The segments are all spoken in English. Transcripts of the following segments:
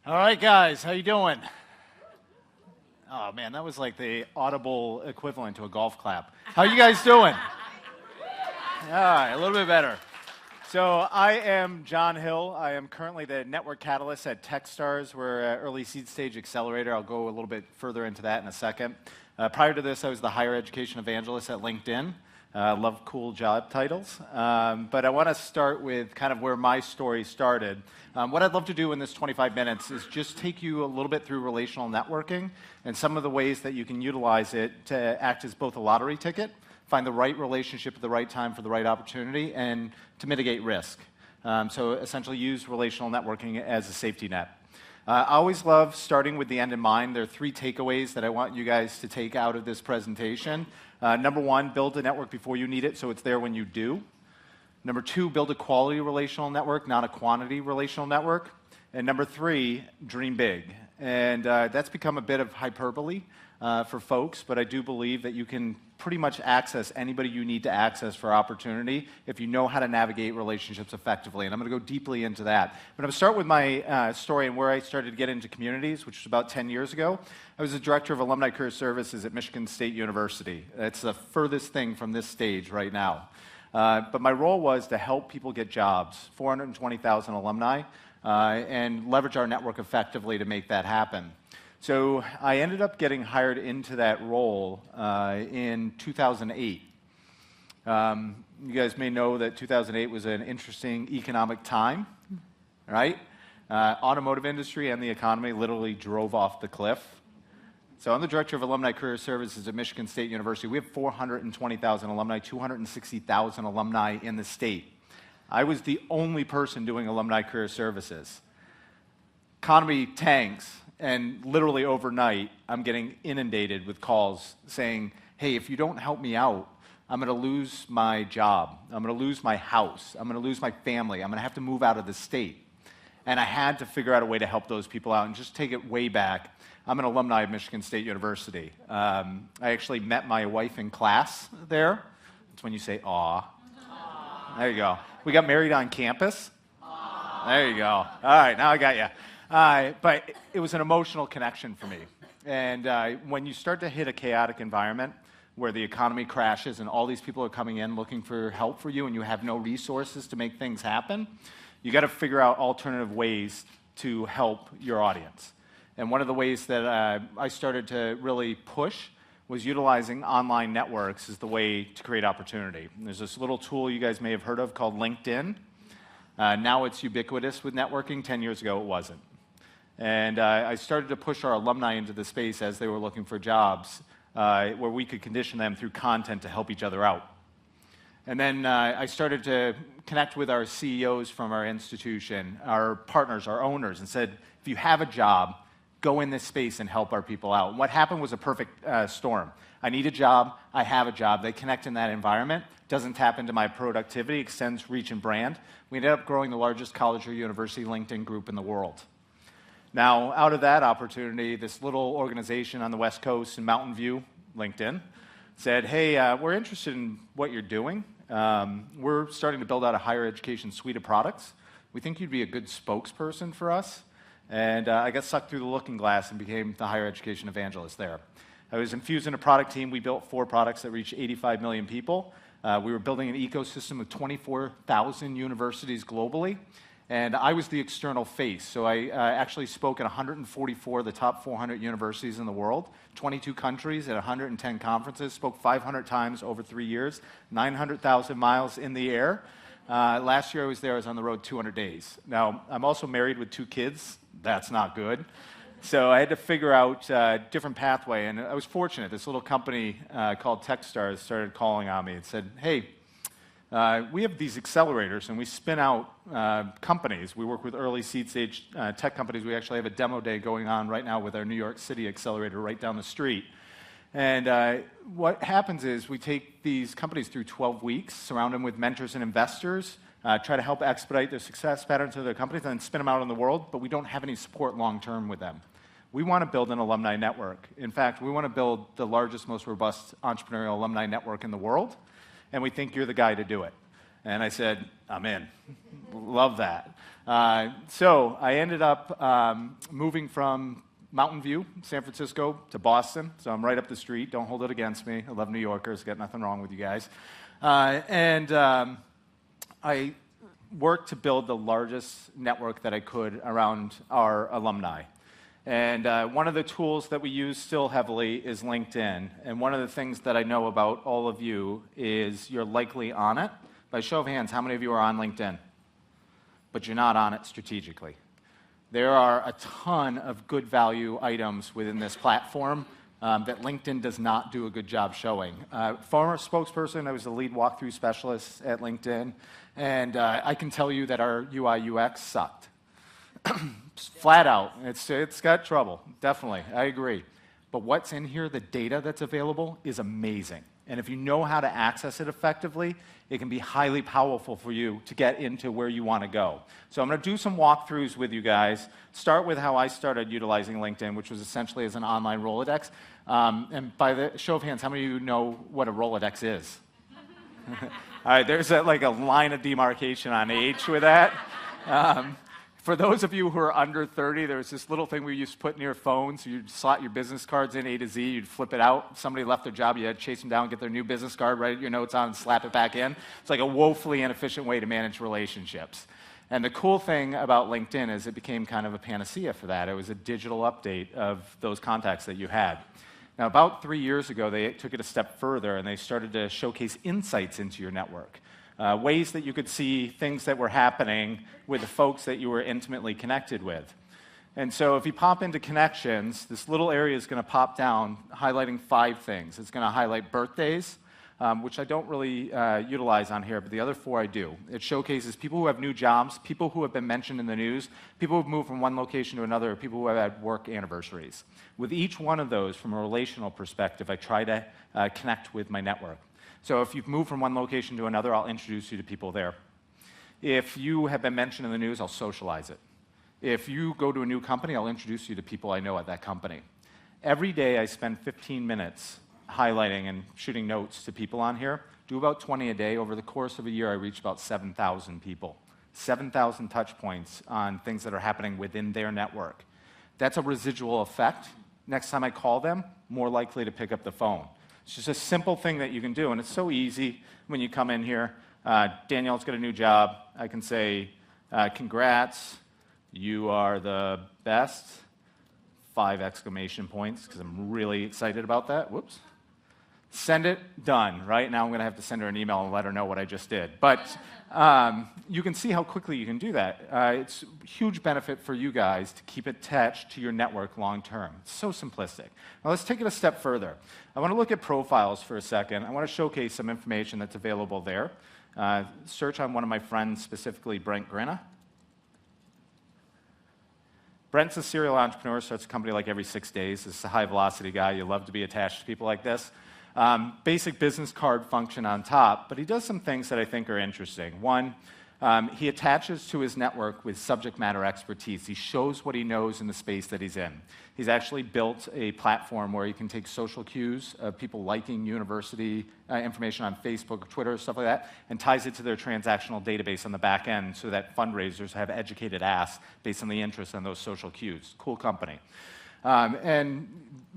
All right, guys, how you doing? Oh man, that was like the audible equivalent to a golf clap. How you guys doing? All right, a little bit better. So I am John Hill. I am currently the network catalyst at Techstars. We're an early seed stage accelerator. I'll go a little bit further into that in a second. Prior to this, I was the higher education evangelist at LinkedIn. Love cool job titles. But I want to start with kind of where my story started. What I'd love to do in this 25 minutes is just take you a little bit through relational networking and some of the ways that you can utilize it to act as both a lottery ticket, find the right relationship at the right time for the right opportunity, and to mitigate risk. So essentially use relational networking as a safety net. I always love starting with the end in mind. There are 3 takeaways that I want you guys to take out of this presentation. Number 1, build a network before you need it so it's there when you do. Number 2, build a quality relational network, not a quantity relational network. And number 3, dream big. And that's become a bit of hyperbole for folks, but I do believe that you can pretty much access anybody you need to access for opportunity if you know how to navigate relationships effectively. And I'm going to go deeply into that. But I'm going to start with my story and where I started to get into communities, which was about 10 years ago. I was the director of alumni career services at Michigan State University. It's the furthest thing from this stage right now. But my role was to help people get jobs, 420,000 alumni, and leverage our network effectively to make that happen. So I ended up getting hired into that role in 2008. You guys may know that 2008 was an interesting economic time, right? Automotive industry and the economy literally drove off the cliff. So I'm the director of alumni career services at Michigan State University. We have 420,000 alumni, 260,000 alumni in the state. I was the only person doing alumni career services. Economy tanks. And literally overnight, I'm getting inundated with calls saying, hey, if you don't help me out, I'm going to lose my job. I'm going to lose my house. I'm going to lose my family. I'm going to have to move out of the state. And I had to figure out a way to help those people out and just take it way back. I'm an alumni of Michigan State University. I actually met my wife in class there. That's when you say, aw. There you go. We got married on campus. There you go. All right, now I got you. But it was an emotional connection for me. And when you start to hit a chaotic environment where the economy crashes and all these people are coming in looking for help for you and you have no resources to make things happen, you got to figure out alternative ways to help your audience. And one of the ways that I started to really push was utilizing online networks as the way to create opportunity. And there's this little tool you guys may have heard of called LinkedIn. Now it's ubiquitous with networking. 10 years ago, it wasn't. And I started to push our alumni into the space as they were looking for jobs where we could condition them through content to help each other out. And then I started to connect with our CEOs from our institution, our partners, our owners, and said, if you have a job, go in this space and help our people out. And what happened was a perfect storm. I need a job, I have a job. They connect in that environment, doesn't tap into my productivity, extends reach and brand. We ended up growing the largest college or university LinkedIn group in the world. Now, out of that opportunity, this little organization on the West Coast in Mountain View, LinkedIn, said, hey, we're interested in what you're doing. We're starting to build out a higher education suite of products. We think you'd be a good spokesperson for us. And I got sucked through the looking glass and became the higher education evangelist there. I was infused in a product team. We built 4 products that reached 85 million people. We were building an ecosystem of 24,000 universities globally. And I was the external face. So I actually spoke at 144 of the top 400 universities in the world, 22 countries at 110 conferences, spoke 500 times over 3 years, 900,000 miles in the air. Last year I was on the road 200 days. Now, I'm also married with 2 kids. That's not good. So I had to figure out a different pathway. And I was fortunate. This little company called Techstars started calling on me and said, hey, we have these accelerators, and we spin out companies. We work with early seed stage tech companies. We actually have a demo day going on right now with our New York City accelerator right down the street. And what happens is we take these companies through 12 weeks, surround them with mentors and investors, try to help expedite their success patterns of their companies, and then spin them out in the world, but we don't have any support long-term with them. We want to build an alumni network. In fact, we want to build the largest, most robust entrepreneurial alumni network in the world, and we think you're the guy to do it. And I said, I'm in. Love that. So I ended up moving from Mountain View, San Francisco, to Boston. So I'm right up the street. Don't hold it against me. I love New Yorkers. Got nothing wrong with you guys. I worked to build the largest network that I could around our alumni. And one of the tools that we use still heavily is LinkedIn. And one of the things that I know about all of you is you're likely on it. By show of hands, how many of you are on LinkedIn? But you're not on it strategically. There are a ton of good value items within this platform that LinkedIn does not do a good job showing. Former spokesperson, I was the lead walkthrough specialist at LinkedIn, and I can tell you that our UI UX sucked. Flat out, it's got trouble, definitely, I agree. But what's in here, the data that's available, is amazing. And if you know how to access it effectively, it can be highly powerful for you to get into where you want to go. So I'm going to do some walkthroughs with you guys. Start with how I started utilizing LinkedIn, which was essentially as an online Rolodex. And by the show of hands, how many of you know what a Rolodex is? All right, there's like a line of demarcation on age with that. For those of you who are under 30, there was this little thing we used to put in your phone. So you'd slot your business cards in A to Z, you'd flip it out. Somebody left their job, you had to chase them down, get their new business card, write your notes on, and slap it back in. It's like a woefully inefficient way to manage relationships. And the cool thing about LinkedIn is it became kind of a panacea for that. It was a digital update of those contacts that you had. Now, about 3 years ago, they took it a step further, and they started to showcase insights into your network. Ways that you could see things that were happening with the folks that you were intimately connected with. And so if you pop into connections, this little area is going to pop down highlighting 5 things. It's going to highlight birthdays, which I don't really utilize on here, but the other 4 I do. It showcases people who have new jobs, people who have been mentioned in the news, people who have moved from one location to another, or people who have had work anniversaries. With each one of those, from a relational perspective, I try to connect with my network. So if you've moved from one location to another, I'll introduce you to people there. If you have been mentioned in the news, I'll socialize it. If you go to a new company, I'll introduce you to people I know at that company. Every day I spend 15 minutes highlighting and shooting notes to people on here. Do about 20 a day. Over the course of a year, I reach about 7,000 people. 7,000 touch points on things that are happening within their network. That's a residual effect. Next time I call them, more likely to pick up the phone. It's just a simple thing that you can do, and it's so easy when you come in here. Danielle's got a new job. I can say, congrats, you are the best, 5 exclamation points, because I'm really excited about that. Whoops. Send it, done, right? Now I'm going to have to send her an email and let her know what I just did. But you can see how quickly you can do that. It's a huge benefit for you guys to keep it attached to your network long term. It's so simplistic. Now let's take it a step further. I want to look at profiles for a second. I want to showcase some information that's available there. Search on one of my friends, specifically Brent Grina. Brent's a serial entrepreneur, starts a company like every 6 days. This is a high-velocity guy. You love to be attached to people like this. Basic business card function on top, but he does some things that I think are interesting. One, he attaches to his network with subject matter expertise. He shows what he knows in the space that he's in. He's actually built a platform where you can take social cues of people liking university information on Facebook or Twitter, stuff like that, and ties it to their transactional database on the back end so that fundraisers have educated asks based on the interest in those social cues. Cool company. And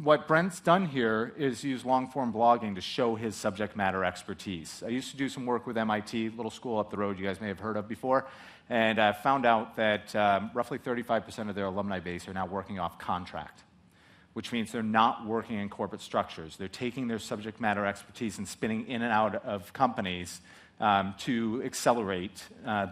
what Brent's done here is use long-form blogging to show his subject matter expertise. I used to do some work with MIT, little school up the road you guys may have heard of before, and I found out that roughly 35% of their alumni base are now working off contract, which means they're not working in corporate structures. They're taking their subject matter expertise and spinning in and out of companies to accelerate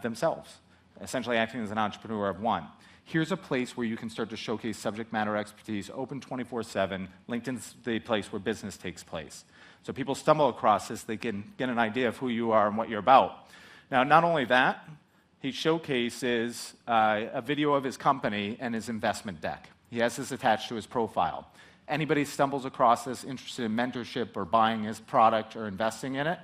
themselves, essentially acting as an entrepreneur of one. Here's a place where you can start to showcase subject matter expertise, open 24/7. LinkedIn's the place where business takes place. So people stumble across this, they can get an idea of who you are and what you're about. Now, not only that, he showcases a video of his company and his investment deck. He has this attached to his profile. Anybody stumbles across this, interested in mentorship or buying his product or investing in it,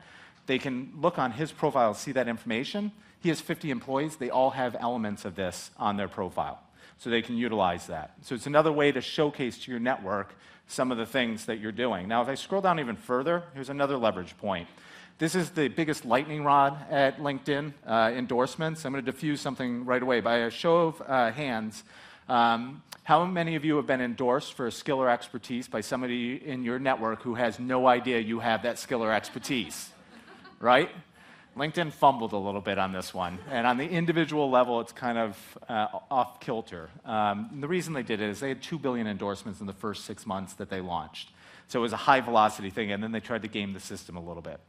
they can look on his profile, see that information. He has 50 employees. They all have elements of this on their profile, so they can utilize that. So it's another way to showcase to your network some of the things that you're doing. Now, if I scroll down even further, here's another leverage point. This is the biggest lightning rod at LinkedIn endorsements. I'm going to diffuse something right away. By a show of hands, how many of you have been endorsed for a skill or expertise by somebody in your network who has no idea you have that skill or expertise? Right? LinkedIn fumbled a little bit on this one, and on the individual level, it's kind of off kilter. The reason they did it is they had 2 billion endorsements in the first 6 months that they launched. So it was a high-velocity thing, and then they tried to game the system a little bit.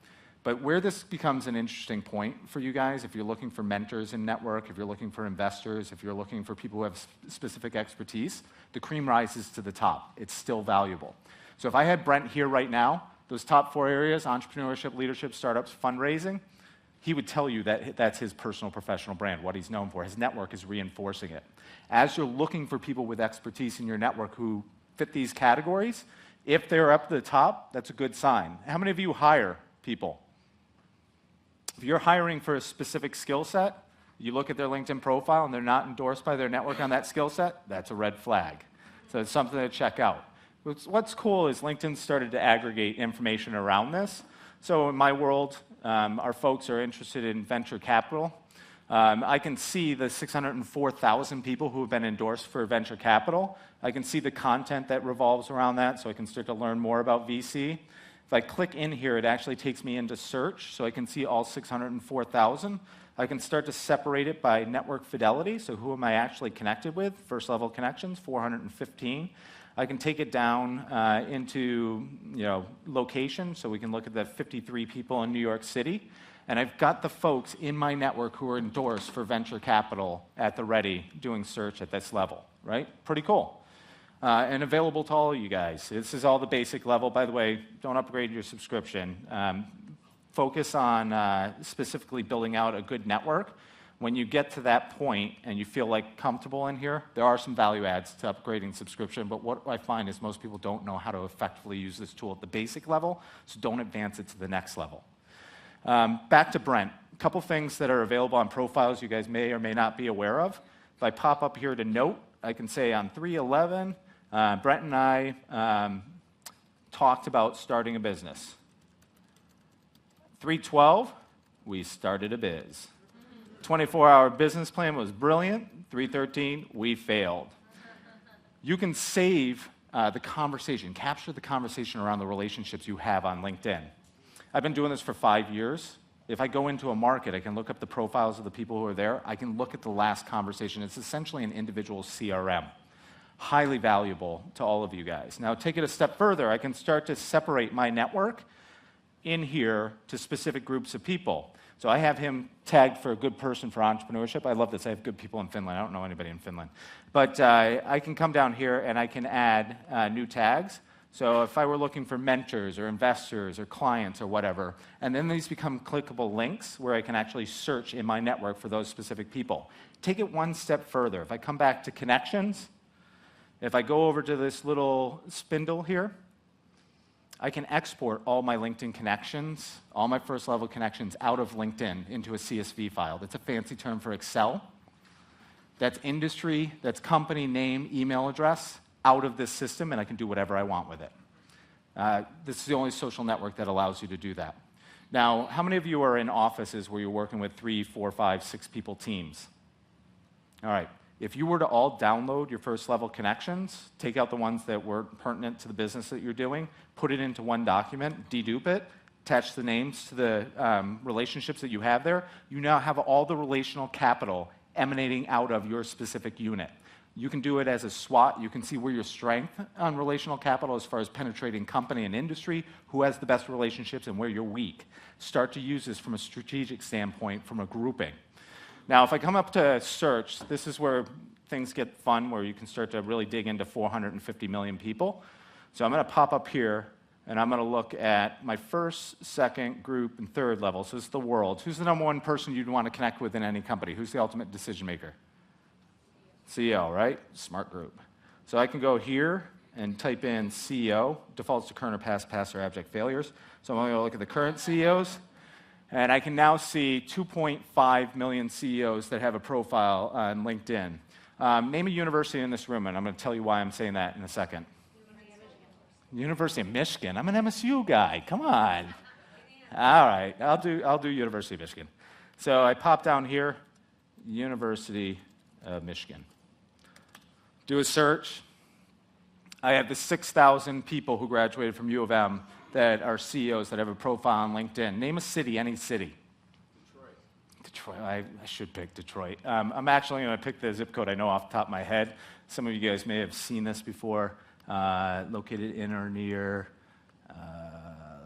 But where this becomes an interesting point for you guys, if you're looking for mentors in network, if you're looking for investors, if you're looking for people who have specific expertise, the cream rises to the top. It's still valuable. So if I had Brent here right now, those top 4 areas, entrepreneurship, leadership, startups, fundraising, he would tell you that that's his personal professional brand, what he's known for. His network is reinforcing it. As you're looking for people with expertise in your network who fit these categories, if they're up at the top, that's a good sign. How many of you hire people? If you're hiring for a specific skill set, you look at their LinkedIn profile and they're not endorsed by their network on that skill set, that's a red flag. So it's something to check out. What's cool is LinkedIn started to aggregate information around this. So in my world, our folks are interested in venture capital. I can see the 604,000 people who have been endorsed for venture capital. I can see the content that revolves around that, so I can start to learn more about VC. If I click in here, it actually takes me into search, so I can see all 604,000. I can start to separate it by network fidelity, so who am I actually connected with? First level connections, 415. I can take it down into location, so we can look at the 53 people in New York City. And I've got the folks in my network who are endorsed for venture capital at the ready doing search at this level, right? Pretty cool. And available to all of you guys. This is all the basic level. By the way, don't upgrade your subscription. Focus on specifically building out a good network. When you get to that point and you feel like comfortable in here, there are some value adds to upgrading subscription, but what I find is most people don't know how to effectively use this tool at the basic level, so don't advance it to the next level. Back to Brent. A couple things that are available on profiles you guys may or may not be aware of. If I pop up here to note, I can say on 3/11, Brent and I talked about starting a business. 3/12, we started a biz. 24-hour business plan was brilliant. 3/13, we failed. You can save the conversation, capture the conversation around the relationships you have on LinkedIn. I've been doing this for 5 years. If I go into a market, I can look up the profiles of the people who are there. I can look at the last conversation. It's essentially an individual CRM. Highly valuable to all of you guys. Now, take it a step further. I can start to separate my network in here to specific groups of people. So I have him tagged for a good person for entrepreneurship. I love this. I have good people in Finland. I don't know anybody in Finland. But I can come down here and I can add new tags. So if I were looking for mentors or investors or clients or whatever, and then these become clickable links where I can actually search in my network for those specific people. Take it one step further. If I come back to connections, if I go over to this little spindle here, I can export all my LinkedIn connections, all my first level connections out of LinkedIn into a CSV file. That's a fancy term for Excel. That's industry, that's company name, email address out of this system, and I can do whatever I want with it. This is the only social network that allows you to do that. Now, how many of you are in offices where you're working with 3, 4, 5, 6 people teams? All right. If you were to all download your first level connections, take out the ones that weren't pertinent to the business that you're doing, put it into one document, dedupe it, attach the names to the relationships that you have there, you now have all the relational capital emanating out of your specific unit. You can do it as a SWOT. You can see where your strength on relational capital as far as penetrating company and industry, who has the best relationships, and where you're weak. Start to use this from a strategic standpoint, from a grouping. Now, if I come up to search, this is where things get fun, where you can start to really dig into 450 million people. So I'm going to pop up here, and I'm going to look at my first, second, group, and third level. So this is the world. Who's the number one person you'd want to connect with in any company? Who's the ultimate decision maker? CEO, right? Smart group. So I can go here and type in CEO, defaults to current or past or abject failures. So I'm going to look at the current CEOs. And I can now see 2.5 million CEOs that have a profile on LinkedIn. Name a university in this room, and I'm going to tell you why I'm saying that in a second. University of Michigan. I'm an MSU guy. Come on. All right, I'll do University of Michigan. So I pop down here, University of Michigan. Do a search. I have the 6,000 people who graduated from U of M that are CEOs that have a profile on LinkedIn. Name a city, any city. Detroit. I should pick Detroit. I'm actually going to pick the zip code I know off the top of my head. Some of you guys may have seen this before. Located in or near,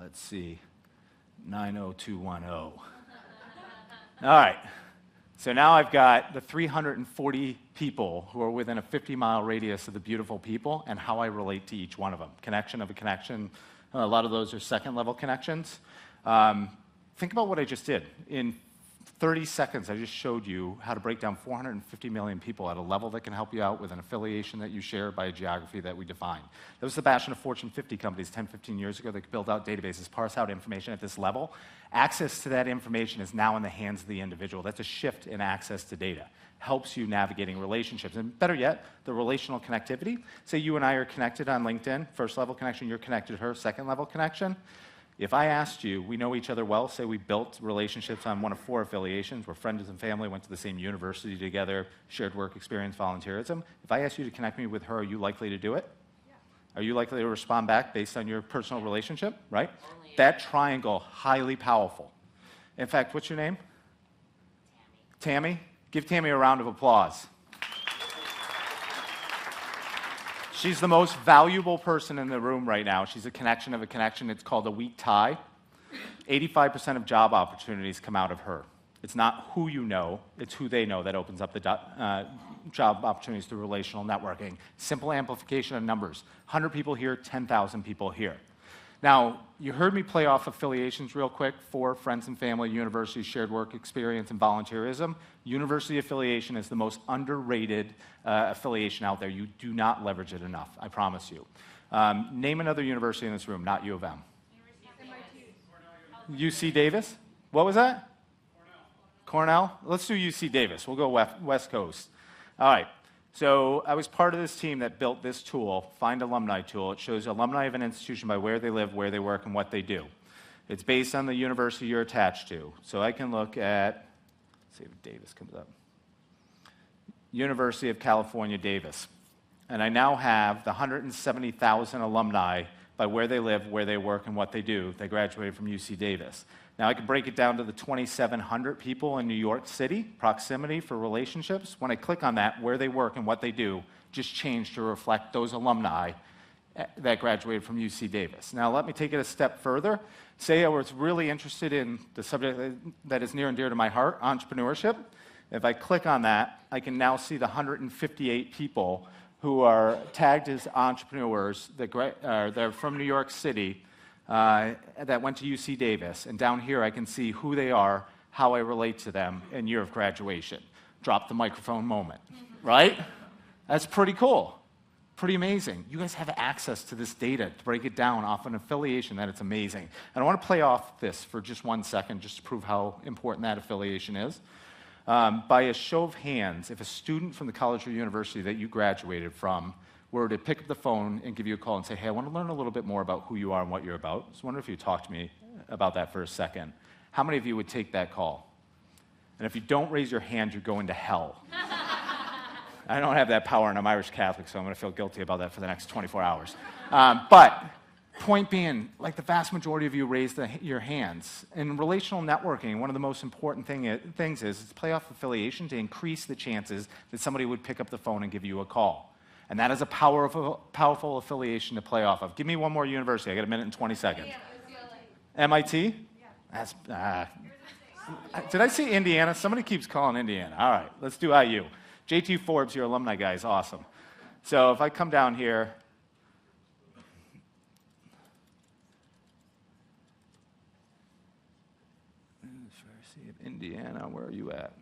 let's see, 90210. All right. So now I've got the 340 people who are within a 50-mile radius of the beautiful people and how I relate to each one of them. Connection of a connection. A lot of those are second-level connections. Think about what I just did. In 30 seconds, I just showed you how to break down 450 million people at a level that can help you out with an affiliation that you share by a geography that we define. That was the passion of Fortune 50 companies 10, 15 years ago. They could build out databases, parse out information at this level. Access to that information is now in the hands of the individual. That's a shift in access to data. Helps you navigating relationships. And better yet, the relational connectivity. Say you and I are connected on LinkedIn, first level connection, you're connected to her, second level connection. If I asked you, we know each other well, say we built relationships on one of 4 affiliations, we're friends and family, went to the same university together, shared work experience, volunteerism. If I asked you to connect me with her, are you likely to do it? Yeah. Are you likely to respond back based on your personal relationship, right? That triangle, highly powerful. In fact, what's your name? Tammy. Tammy? Give Tammy a round of applause. She's the most valuable person in the room right now. She's a connection of a connection. It's called a weak tie. 85% of job opportunities come out of her. It's not who you know, it's who they know that opens up the job opportunities through relational networking. Simple amplification of numbers. 100 people here, 10,000 people here. Now, you heard me play off affiliations real quick for friends and family, university, shared work experience, and volunteerism. University affiliation is the most underrated affiliation out there. You do not leverage it enough, I promise you. Name another university in this room, not U of M. UC Davis? What was that? Cornell? Let's do UC Davis. We'll go West Coast. All right. So I was part of this team that built this tool, Find Alumni tool. It shows alumni of an institution by where they live, where they work, and what they do. It's based on the university you're attached to. So I can look at, let's see if Davis comes up. University of California, Davis. And I now have the 170,000 alumni by where they live, where they work, and what they do. They graduated from UC Davis. Now, I can break it down to the 2,700 people in New York City, proximity for relationships. When I click on that, where they work and what they do just changed to reflect those alumni that graduated from UC Davis. Now, let me take it a step further. Say I was really interested in the subject that is near and dear to my heart, entrepreneurship. If I click on that, I can now see the 158 people who are tagged as entrepreneurs that are from New York City, that went to UC Davis, and down here I can see who they are, how I relate to them, and year of graduation. Drop the microphone moment, right? That's pretty cool, pretty amazing. You guys have access to this data to break it down off an affiliation that it's amazing. And I want to play off this for just 1 second, just to prove how important that affiliation is. By a show of hands, if a student from the college or university that you graduated from were to pick up the phone and give you a call and say, hey, I want to learn a little bit more about who you are and what you're about. I was wondering if you'd talk to me about that for a second. How many of you would take that call? And if you don't raise your hand, you're going to hell. I don't have that power, and I'm Irish Catholic, so I'm going to feel guilty about that for the next 24 hours. But point being, like the vast majority of you raised your hands. In relational networking, one of the most important things is play off affiliation to increase the chances that somebody would pick up the phone and give you a call. And that is a powerful affiliation to play off of. Give me one more university. I got a minute and 20 seconds. MIT? Yeah. Did I see Indiana? Somebody keeps calling Indiana. All right, let's do IU. JT Forbes, your alumni guy, is awesome. So if I come down here, University of Indiana, where are you at?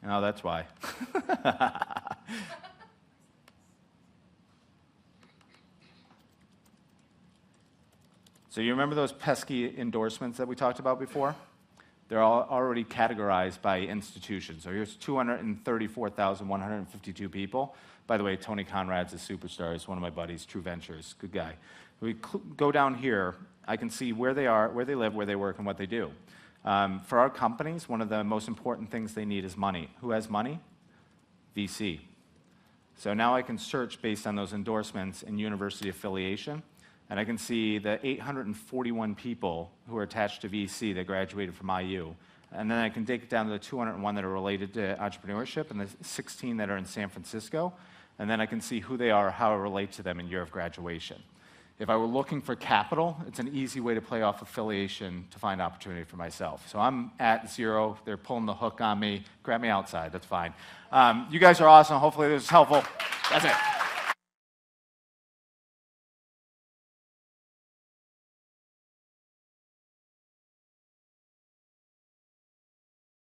Oh, that's why. So you remember those pesky endorsements that we talked about before? They're all already categorized by institutions. So here's 234,152 people. By the way, Tony Conrad's a superstar. He's one of my buddies, True Ventures, good guy. We go down here, I can see where they are, where they live, where they work, and what they do. For our companies, one of the most important things they need is money. Who has money? VC. So now I can search based on those endorsements and university affiliation, and I can see the 841 people who are attached to VC that graduated from IU. And then I can dig down to the 201 that are related to entrepreneurship and the 16 that are in San Francisco, and then I can see who they are, how I relate to them in year of graduation. If I were looking for capital, it's an easy way to play off affiliation to find opportunity for myself. So I'm at 0. They're pulling the hook on me. Grab me outside. That's fine. You guys are awesome. Hopefully this is helpful. That's it.